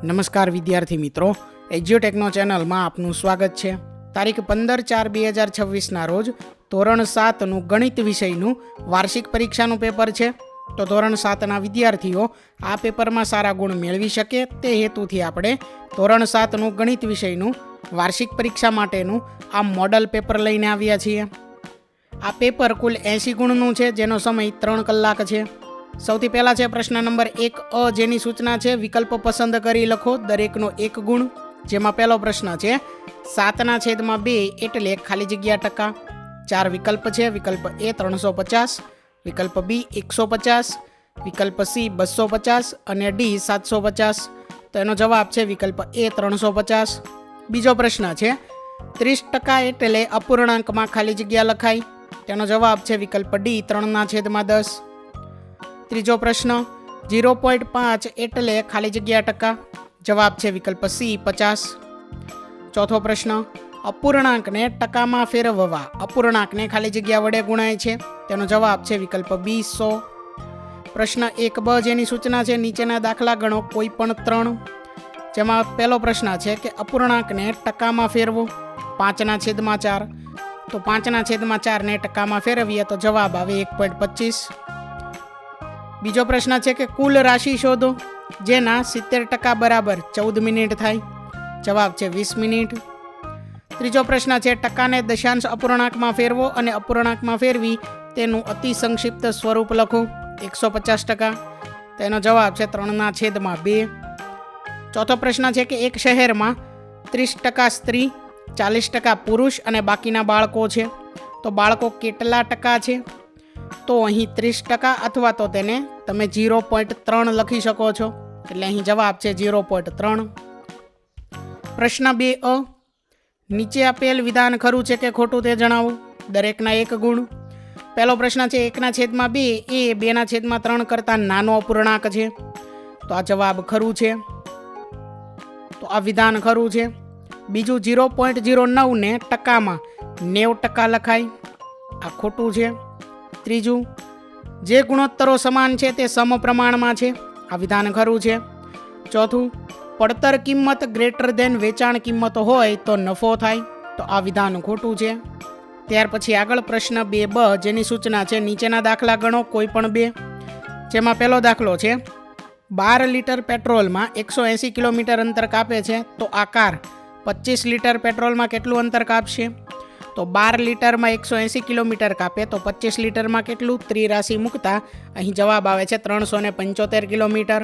નમસ્કાર વિદ્યાર્થી મિત્રો, એજ્યુટેકનો ચેનલમાં આપનું સ્વાગત છે। તારીખ 15/4/2026ના રોજ ધોરણ 7નું ગણિત વિષયનું વાર્ષિક પરીક્ષાનું પેપર છે। તો ધોરણ 7ના વિદ્યાર્થીઓ આ પેપરમાં સારા ગુણ મેળવી શકે તે હેતુથી આપણે ધોરણ 7નું ગણિત વિષયનું વાર્ષિક પરીક્ષા માટેનું આ મોડલ પેપર લઈને આવ્યા છીએ। આ પેપર કુલ 80 ગુણનું છે, જેનો સમય 3 કલાક છે। સૌથી પહેલા છે પ્રશ્ન નંબર 1 અ, જેની સૂચના છે વિકલ્પ પસંદ કરી લખો, દરેકનો 1 ગુણ। જેમાં પહેલો પ્રશ્ન છે 7/2 એટલે ખાલી જગ્યા ટકા। 4 વિકલ્પ છે, વિકલ્પ એ 350, વિકલ્પ બી 150, વિકલ્પ સી 250 અને ડી 750। તો એનો જવાબ છે વિકલ્પ એ 350। બીજો પ્રશ્ન છે 30% એટલે અપૂર્ણાંકમાં ખાલી જગ્યા લખાય। તેનો જવાબ છે વિકલ્પ ડી 3/10। ત્રીજો પ્રશ્ન 0.5 એટલે ખાલી જગ્યા ટકા। જવાબ છે વિકલ્પ સી 50। ચોથો પ્રશ્ન અપૂર્ણાંકને ટકામાં ફેરવવા અપૂર્ણાંકને ખાલી જગ્યા વડે ગુણાય છે। તેનો જવાબ છે વિકલ્પ બી 100। પ્રશ્ન 1બ, જેની સૂચના છે નીચેના દાખલા ગણો કોઈ પણ 3। જેમાં પહેલો પ્રશ્ન છે કે અપૂર્ણાંકને ટકામાં ફેરવો 5/4। તો 5/4 ને ટકામાં ફેરવીએ તો જવાબ આવે 1.25। બીજો પ્રશ્ન છે કે કુલ રાશિ શોધો જેના 70% બરાબર 14 મિનિટ થાય। જવાબ છે 20 મિનિટ। ત્રીજો પ્રશ્ન છે ટકાને દશાંશ અપૂર્ણાંકમાં ફેરવો અને અપૂર્ણાંકમાં ફેરવી તેનું અતિ સંક્ષિપ્ત સ્વરૂપ લખો 150%। તેનો જવાબ છે 3/2। ચોથો પ્રશ્ન છે કે એક શહેરમાં 30% સ્ત્રી, 40% પુરુષ અને બાકીના બાળકો છે। તો બાળકો કેટલા ટકા છે? તો અહીં 30% અથવા તો તેને તમે 0.3 લખી શકો છો, એટલે અહીં જવાબ છે 0.3। પ્રશ્ન 2 અ, નીચે આપેલ વિધાન ખરું છે કે ખોટું તે જણાવો, દરેકના 1 ગુણ। પહેલો પ્રશ્ન છે 1/2 એ 2/3 કરતાં નાનો અપૂર્ણાંક છે। તો આ જવાબ ખરું છે, તો આ વિધાન ખરું છે। બીજું 0.09 ને ટકામાં 90% લખાય, આ ખોટું છે। ત્રીજું જે ગુણોત્તરો સમાન છે તે સમપ્રમાણમાં છે, આ વિધાન ખરું છે। ચોથું પડતર કિંમત ગ્રેટર ધેન વેચાણ કિંમત હોય તો નફો થાય, તો આ વિધાન ખોટું છે। ત્યાર પછી આગળ પ્રશ્ન 2બ, જેની સૂચના છે નીચેના દાખલા ગણો કોઈ પણ 2। જેમાં પહેલો દાખલો છે 12 લીટર પેટ્રોલમાં 180 કિલોમીટર અંતર કાપે છે, તો આ કાર 25 લીટર પેટ્રોલમાં કેટલું અંતર કાપશે? તો 12 લીટરમાં 180 કિલોમીટર કાપે તો 25 લીટરમાં કેટલું? ત્રિરાશિ મૂકતા અહીં જવાબ આવે છે 375 કિલોમીટર।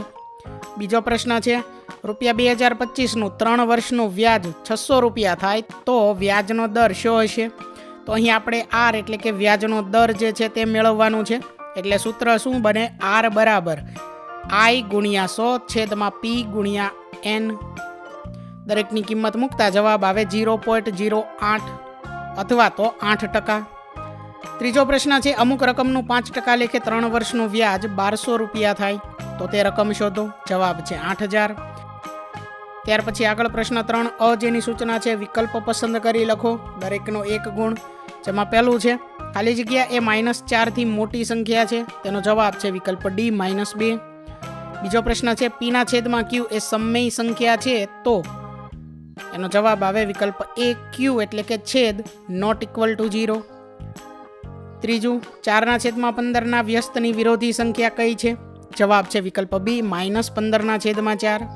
બીજો પ્રશ્ન છે ₹2025નું 3 વર્ષનું વ્યાજ 600 રૂપિયા થાય તો વ્યાજનો દર શું હશે? તો અહીં આપણે આર એટલે કે વ્યાજનો દર જે છે તે મેળવવાનું છે। એટલે સૂત્ર શું બને? આર બરાબર I × 100/P/N। દરેકની કિંમત મૂકતા જવાબ આવે 0.08 અથવા તો 8%। ત્રીજો પ્રશ્ન છે અમુક રકમનું 5% લેખે 3 વર્ષનું વ્યાજ 1200 રૂપિયા થાય, તો તે રકમ શોધો। જવાબ છે 8000। ત્યાર પછી આગળ પ્રશ્ન 3 અ, જેની સૂચના છે વિકલ્પ પસંદ કરી લખો, દરેકનો 1 ગુણ। જેમાં પહેલું છે ખાલી જગ્યા એ -4 થી મોટી સંખ્યા છે, તેનો જવાબ છે વિકલ્પ ડી -2। બીજો પ્રશ્ન છે P/Q એ સમય સંખ્યા છે, તો એનો જવાબ આવે વિકલ્પ એ ક્યુ એટલે કે છેદ ≠ 0। ત્રીજું 4/15 વ્યસ્તની વિરોધી સંખ્યા કઈ છે? જવાબ છે વિકલ્પ બી -15/4।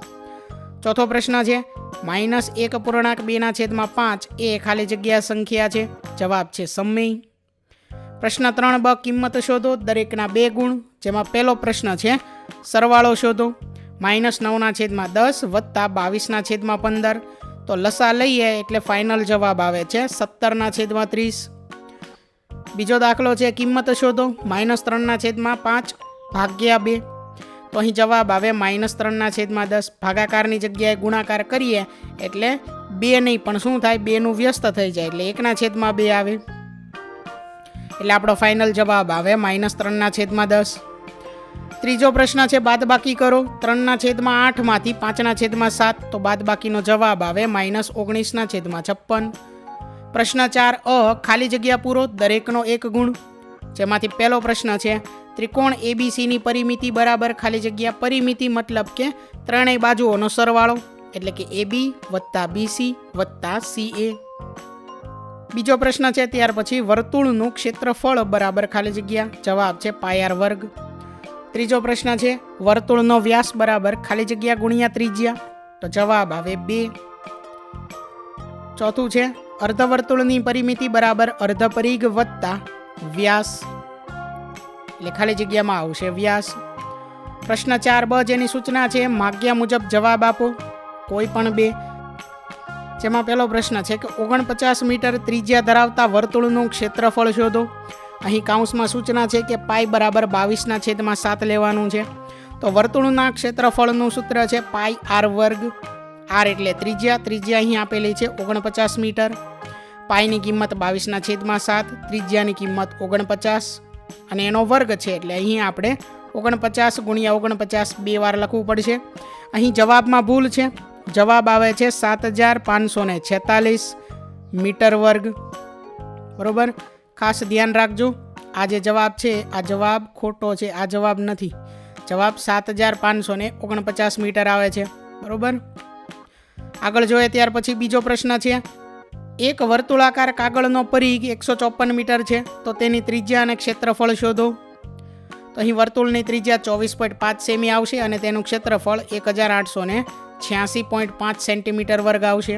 ચોથો પ્રશ્ન છે -1.2/5 એ ખાલી જગ્યા સંખ્યા છે, જવાબ છે સમય। પ્રશ્ન 3બ, કિંમત શોધો, દરેકના 2 ગુણ। જેમાં પહેલો પ્રશ્ન છે સરવાળો શોધો -9/10 વત્તા 22/15। તો લસા લઈએ એટલે ફાઇનલ જવાબ આવે છે 17/30। બીજો દાખલો છે કિંમત શોધો -3/5 ભાગ્યા 2। તો અહીં જવાબ આવે -3/10। ભાગાકારની જગ્યાએ ગુણાકાર કરીએ એટલે 2 નહીં પણ શું થાય? 2નું વ્યસ્ત થઈ જાય એટલે 1/2 આવે, એટલે આપણો ફાઇનલ જવાબ આવે -3/10। ત્રીજો પ્રશ્ન છે બાદબાકી કરો 3/8 માંથી 5/7, તો બાદબાકીનો જવાબ આવે -19/56। પ્રશ્ન 4 અ, ખાલી જગ્યા પૂરો, દરેકનો 1 ગુણ। જેમાંથી પહેલો પ્રશ્ન છે ત્રિકોણ એબીસીની પરિમિતિ બરાબર ખાલી જગ્યા પરિમિતિ મતલબ કે ત્રણેય બાજુઓનો સરવાળો એટલે કે AB વત્તા BC વત્તા CA. બીજો પ્રશ્ન છે ત્યાર પછી વર્તુળનું ક્ષેત્રફળ બરાબર ખાલી જગ્યા, જવાબ છે πr વર્ગ. ત્રીજો પ્રશ્ન છે વર્તુળનો વ્યાસ બરાબર ખાલી જગ્યા ગુણ્યા ત્રિજ્યા, તો જવાબ આવે 2. ચોથું છે અર્ધવર્તુળની પરિમિતિ બરાબર અર્ધ પરિઘ વત્તા વ્યાસ એટલે ખાલી જગ્યામાં આવશે વ્યાસ. પ્રશ્ન 4બ જેની સૂચના છે માગ્યા મુજબ જવાબ આપો, કોઈ પણ 2. જેમાં પહેલો પ્રશ્ન છે કે 49 મીટર ત્રિજ્યા ધરાવતા વર્તુળનું ક્ષેત્રફળ શોધો. અહીં કાઉન્સમાં સૂચના છે કે પાઈ બરાબર 22/7 લેવાનું છે. તો વર્તુળના ક્ષેત્રફળનું સૂત્ર છે પાઈ r વર્ગ. r એટલે ત્રિજ્યા અહીં આપેલી છે 49 મીટર. પાઈની કિંમત 22/7, ત્રિજ્યાની કિંમત 49 અને એનો વર્ગ છે એટલે અહીં આપણે 49 ગુણ્યા 49 2 વાર લખવું પડશે. અહીં જવાબમાં ભૂલ છે, જવાબ આવે છે 7546 મીટર વર્ગ. બરોબર, ખાસ ધ્યાન રાખજો. આ જે જવાબ છે આ જવાબ ખોટો છે, આ જવાબ નથી. જવાબ 7549 મીટર આવે છે. બરોબર, આગળ જોઈએ ત્યાર પછી બીજો પ્રશ્ન છે એક વર્તુળાકાર કાગળનો પરિઘ 154 મીટર છે, તો તેની ત્રિજ્યા અને ક્ષેત્રફળ શોધો. તો અહીં વર્તુળની ત્રિજ્યા 24.5 સેમી આવશે અને તેનું ક્ષેત્રફળ 1886.5 સેન્ટીમીટર વર્ગ આવશે.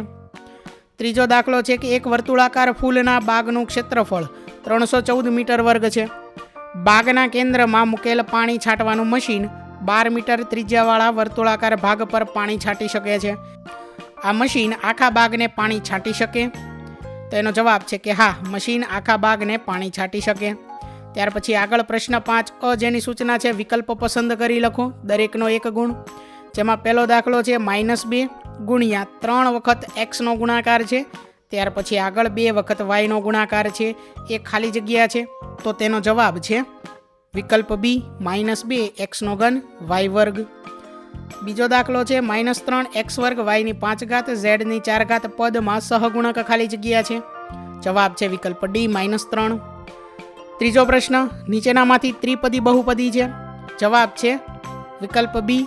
ત્રીજો દાખલો છે કે એક વર્તુળાકાર ફૂલના બાગનું ક્ષેત્રફળ 314 મીટર વર્ગ છે. બાગના કેન્દ્રમાં મૂકેલ પાણી છાંટવાનું મશીન 12 મીટર ત્રિજ્યાવાળા વર્તુળાકાર ભાગ પર પાણી છાંટી શકે છે. આ મશીન આખા બાગને પાણી છાંટી શકે? તો એનો જવાબ છે કે હા, મશીન આખા બાગને પાણી છાંટી શકે. ત્યાર પછી આગળ પ્રશ્ન 5 જેની સૂચના છે વિકલ્પ પસંદ કરી લખો, દરેકનો 1 ગુણ. જેમાં પહેલો દાખલો છે -2 ગુણ્યા 3 વખત x નો ગુણાકાર છે. ત્યાર પછી આગળ 2 વખત y નો ગુણાકાર છે, એ ખાલી જગ્યા છે, તો તેનો જવાબ છે વિકલ્પ બી -2 x નો ઘન y વર્ગ. બીજો દાખલો છે -3 x વર્ગ y ની 5 ઘાત z ની 4 ઘાત પદમાં સહગુણક ખાલી જગ્યા છે, જવાબ છે વિકલ્પ ડી -3. ત્રીજો પ્રશ્ન નીચેનામાંથી ત્રિપદી બહુપદી છે, જવાબ છે વિકલ્પ બી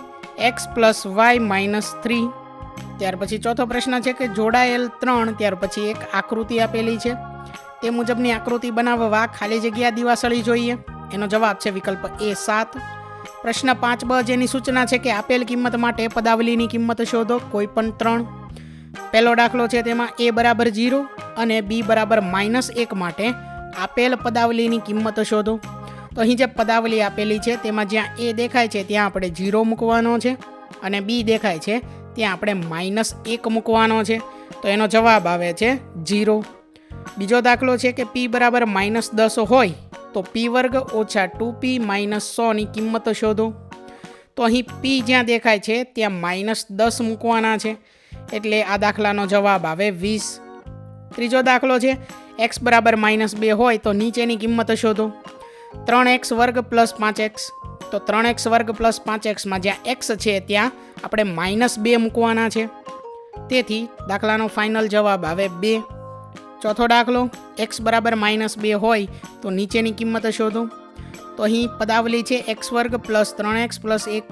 x + y - 3. ત્યાર પછી ચોથો પ્રશ્ન છે કે જોડાયેલ 3 ત્યાર પછી એક આકૃતિ આપેલી છે, તે મુજબની આકૃતિ બનાવવા ખાલી જગ્યા દિવાસળી જોઈએ, એનો જવાબ છે વિકલ્પ એ 7. પ્રશ્ન 5બ જેની સૂચના છે કે આપેલ કિંમત માટે પદાવલીની કિંમત શોધો, કોઈ પણ 3. પહેલો દાખલો છે તેમાં a બરાબર 0 અને b બરાબર -1 માટે આપેલ પદાવલીની કિંમત શોધો. તો અહીં જે પદાવલી આપેલી છે તેમાં જ્યાં a દેખાય છે ત્યાં આપણે 0 મૂકવાનો છે અને b દેખાય છે ત્યાં આપણે -1 મૂકવાનો છે, તો એનો જવાબ આવે છે 0. બીજો દાખલો છે કે p બરાબર -10 હોય તો p વર્ગ ઓછા 2p -100 ની કિંમત શોધો. તો અહીં p જ્યાં દેખાય છે ત્યાં -10 મૂકવાના છે, એટલે આ દાખલાનો જવાબ આવે 20. ત્રીજો દાખલો છે x બરાબર -2 હોય તો નીચેની કિંમત શોધો. 3x વર્ગ + 5x, તો 3x વર્ગ + 5x માં જ્યાં x છે ત્યાં આપણે -2 મૂકવાના છે, તેથી દાખલાનો ફાઇનલ જવાબ આવે 2. ચોથો દાખલો x બરાબર -2 હોય તો નીચેની કિંમત શોધો. તો અહીં પદાવલી છે x વર્ગ + 3x + 1,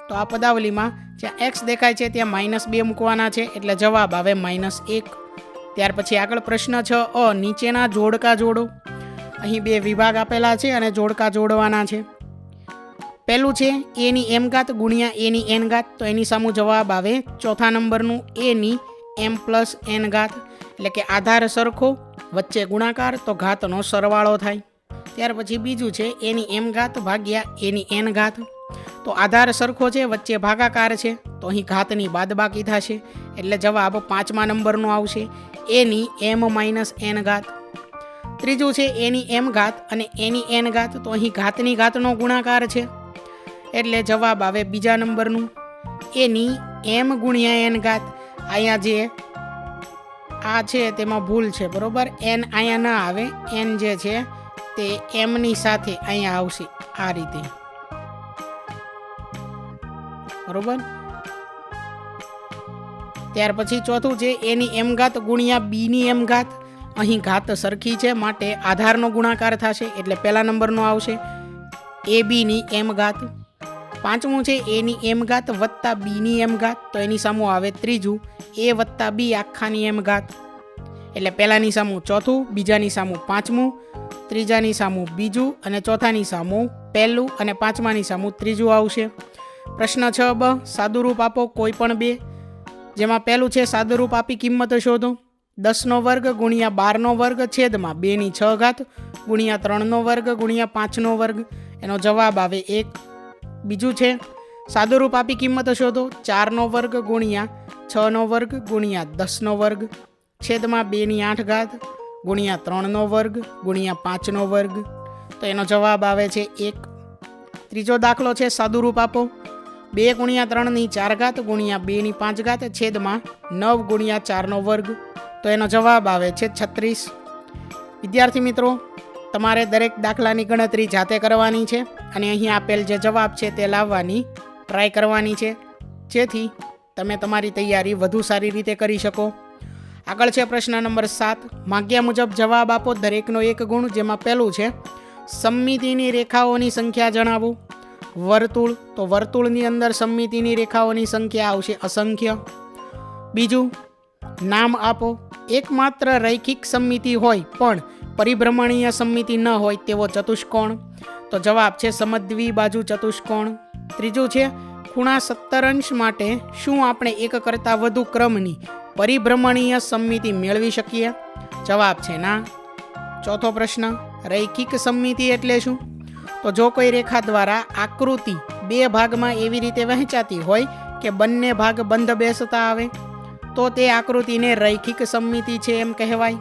તો આ પદાવલીમાં જ્યાં x દેખાય છે ત્યાં -2 મૂકવાના છે, એટલે જવાબ આવે -1. ત્યાર પછી આગળ પ્રશ્ન 6 નીચેના જોડકા જોડો. અહીં 2 વિભાગ આપેલા છે અને જોડકા જોડવાના છે. પહેલું છે a ની m ઘાત ગુણ્યા a ની n ઘાત, તો એની સામું જવાબ આવે ચોથા નંબરનું a ની m + n ઘાત, એટલે કે આધાર સરખો વચ્ચે ગુણાકાર તો ઘાતનો સરવાળો થાય. ત્યાર પછી બીજું છે a ની m ઘાત ભાગ્યા a ની n ઘાત, તો આધાર સરખો છે વચ્ચે ભાગાકાર છે, તો અહીં ઘાતની બાદબાકી થશે, એટલે જવાબ 5મા નંબરનો આવશે a ની m - n ઘાત. ત્રીજું છે a ની m ઘાત અને a ની n ઘાત, તો અહીં ઘાતની ઘાતનો ગુણાકાર છે, એટલે જવાબ આવે બીજા નંબરનું a ની m ગુણ્યા n ઘાત. અહીંયા જે આ છે તેમાં ભૂલ છે, બરોબર, n અહીંયા ના આવે, n જે છે તે m ની સાથે અહીંયા આવશે આ રીતે, બરોબર. ત્યાર પછી ચોથું છે a ની m ઘાત ગુણ્યા b ની m ઘાત, અહીં ઘાત સરખી છે માટે આધારનો ગુણાકાર થશે, એટલે પહેલા નંબરનો આવશે એ બીની એમ ઘાત. પાંચમું છે એની એમ ઘાત વત્તા બીની એમ ઘાત, તો એની સામું આવે ત્રીજું એ વત્તા બી આખાની એમ ઘાત. એટલે પહેલાંની સામું ચોથું, બીજાની સામું પાંચમું, ત્રીજાની સામું બીજું અને ચોથાની સામું પહેલું અને પાંચમાની સામું ત્રીજું આવશે. પ્રશ્ન 6બ, સાદુરૂપ આપો કોઈ પણ બે. જેમાં પહેલું છે સાદુરૂપ આપી કિંમત શોધો. 10નો વર્ગ ગુણ્યા 12નો વર્ગ છેદમાં 2ની 6 ઘાત ગુણ્યા 3નો વર્ગ ગુણ્યા 5નો વર્ગ, એનો જવાબ આવે 1. બીજું છે સાદુરૂપ આપી કિંમત શોધો. 4નો વર્ગ ગુણ્યા 6નો વર્ગ ગુણ્યા 10નો વર્ગ છેદમાં 2ની 8 ઘાત ગુણ્યા 3નો વર્ગ ગુણ્યા 5નો વર્ગ, તો એનો જવાબ આવે છે 1. ત્રીજો દાખલો છે સાદુરૂપ આપો. 2 ગુણ્યા 3ની 4 ઘાત ગુણ્યા 2ની 5 ઘાત છેદમાં 9 ગુણ્યા 4નો વર્ગ, તો એનો જવાબ આવે છે 36. વિદ્યાર્થી મિત્રો, તમારે દરેક દાખલાની ગણતરી જાતે કરવાની છે અને અહીં આપેલ જે જવાબ છે તે લાવવાની ટ્રાય કરવાની છે, જેથી તમે તમારી તૈયારી વધુ સારી રીતે કરી શકો. આગળ છે પ્રશ્ન નંબર 7. માગ્યા મુજબ જવાબ આપો, દરેકનો એક ગુણ. જેમાં પહેલું છે સમમિતિની રેખાઓની સંખ્યા જણાવો. વર્તુળ, તો વર્તુળની અંદર સમમિતિની રેખાઓની સંખ્યા આવશે અસંખ્ય. બીજું, નામ આપો. એકમાત્ર રૈખિક સમમિતિ હોય પણ પરિભ્રમણીય સમમિતિ ન હોય તેવો ચતુષ્કોણ, તો જવાબ છે સમદ્વિબાજુ ચતુષ્કોણ. ત્રીજું છે ખૂણા 70 અંશ માટે શું આપણે એક કરતાં વધુ ક્રમની પરિભ્રમણીય સમમિતિ મેળવી શકીએ? જવાબ છે ના. ચોથો પ્રશ્ન, રૈખિક સમમિતિ એટલે શું? તો જો કોઈ રેખા દ્વારા આકૃતિ બે ભાગમાં એવી રીતે વહેંચાતી હોય કે બંને ભાગ બંધ બેસતા આવે, તો તે આકૃતિને રૈખિક સમમિતિ છે એમ કહેવાય.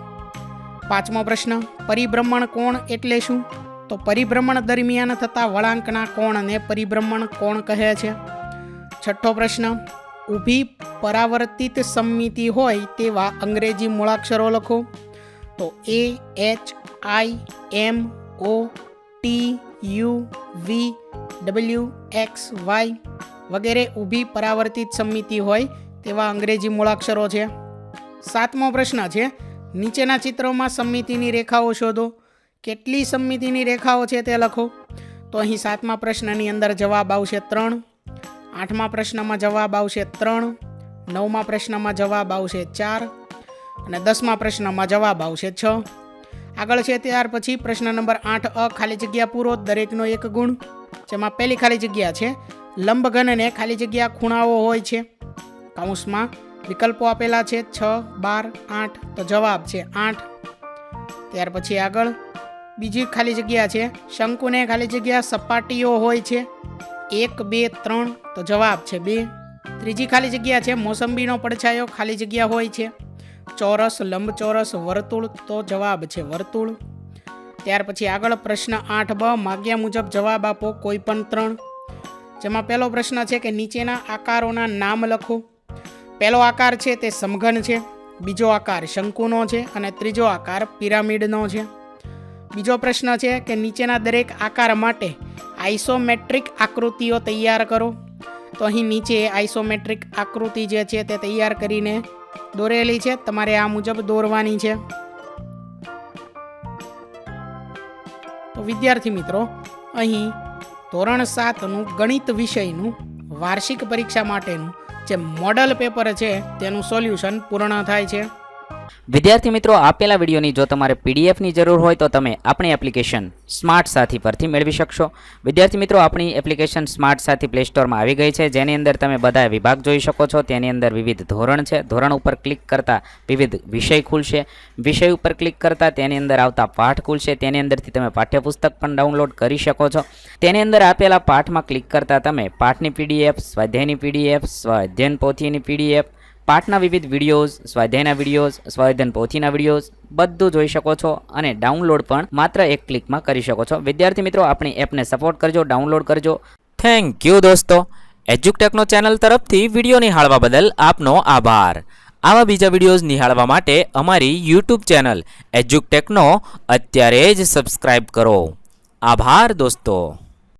પાંચમો પ્રશ્ન, પરિભ્રમણ કોણ એટલે શું? તો પરિભ્રમણ દરમિયાન થતા વળાંકના કોણને પરિભ્રમણ કોણ કહે છે. છઠ્ઠો પ્રશ્ન, ઊભી પરાવર્તિત સમમિતિ હોય તેવા અંગ્રેજી મૂળાક્ષરો લખો. તો A, H, I, M, O, T, U, V, W, X, Y વગેરે ઊભી પરાવર્તિત સમમિતિ હોય તેવા અંગ્રેજી મૂળાક્ષરો છે. સાતમો પ્રશ્ન છે નીચેના ચિત્રોમાં સમમિતિની રેખાઓ શોધો. કેટલી સમમિતિની રેખાઓ છે તે લખો. તો અહીં સાતમા પ્રશ્નની અંદર જવાબ આવશે 3, આઠમા પ્રશ્નમાં જવાબ આવશે 3, નવમા પ્રશ્નમાં જવાબ આવશે 4 અને 10મા પ્રશ્નમાં જવાબ આવશે 6. આગળ છે ત્યાર પછી પ્રશ્ન નંબર 8 ખાલી જગ્યા પૂરો, દરેકનો એક ગુણ. જેમાં પહેલી ખાલી જગ્યા છે લંબઘનને ખાલી જગ્યા ખૂણાઓ હોય છે. કૌંસમાં વિકલ્પો આપેલા છે 6, 12, 8, તો જવાબ છે 8. ત્યાર પછી આગળ બીજી ખાલી જગ્યા છે શંકુને ખાલી જગ્યા સપાટીઓ હોય છે 1, 2, 3, તો જવાબ છે 2. ત્રીજી ખાલી જગ્યા છે મોસંબીનો પડછાયો ખાલી જગ્યા હોય છે ચોરસ, લંબચોરસ, વર્તુળ, તો જવાબ છે વર્તુળ. ત્યાર પછી આગળ પ્રશ્ન 8બ માગ્યા મુજબ જવાબ આપો કોઈ પણ 3. જેમાં પહેલો પ્રશ્ન છે કે નીચેના આકારોના નામ લખો. પહેલો આકાર છે તે સમઘન છે, બીજો આકાર શંકુનો છે અને ત્રીજો આકાર પિરામિડનો છે. બીજો પ્રશ્ન છે કે નીચેના દરેક આકાર માટે આઇસોમેટ્રિક આકૃતિઓ તૈયાર કરો. તો અહીં નીચે આઇસોમેટ્રિક આકૃતિ જે છે તે તૈયાર કરીને દોરેલી છે, તમારે આ મુજબ દોરવાની છે. તો વિદ્યાર્થી મિત્રો, અહીં ધોરણ 7નું ગણિત વિષયનું વાર્ષિક પરીક્ષા માટેનું જે મોડલ પેપર છે તેનું સોલ્યુશન પૂર્ણ થાય છે. વિદ્યાર્થી મિત્રો, આપેલા વિડીયોની જો તમારે પીડીએફની જરૂર હોય તો તમે આપણી એપ્લિકેશન સ્માર્ટ સાથી પરથી મેળવી શકશો. વિદ્યાર્થી મિત્રો, આપણી એપ્લિકેશન સ્માર્ટ સાથી પ્લે સ્ટોરમાં આવી ગઈ છે, જેની અંદર તમે બધા વિભાગ જોઈ શકો છો. તેની અંદર વિવિધ ધોરણ છે. ધોરણ ઉપર ક્લિક કરતાં વિવિધ વિષય ખુલશે. વિષય ઉપર ક્લિક કરતાં તેની અંદર આવતા પાઠ ખુલશે. તેની અંદરથી તમે પાઠ્યપુસ્તક પણ ડાઉનલોડ કરી શકો છો. તેની અંદર આપેલા પાઠમાં ક્લિક કરતાં તમે પાઠની પીડીએફ, સ્વાધ્યાયની પીડીએફ, સ્વાધ્યાયન પોથીની પીડીએફ, પાઠના વિવિધ વિડીયોઝ, સ્વાધ્યાયના વિડીયોઝ, સ્વાધ્યાયન પોથીના વિડીયોઝ બધું જોઈ શકો છો અને ડાઉનલોડ પણ માત્ર એક ક્લિકમાં કરી શકો છો. વિદ્યાર્થી મિત્રો, આપણી એપને સપોર્ટ કરજો, ડાઉનલોડ કરજો. થેન્ક યુ દોસ્તો. એજ્યુકટેકનો ચેનલ તરફથી વિડીયો નિહાળવા બદલ આપનો આભાર. આવા બીજા વિડીયોઝ નિહાળવા માટે અમારી યુટ્યુબ ચેનલ એજ્યુકટેકનો અત્યારે જ સબસ્ક્રાઇબ કરો. આભાર દોસ્તો.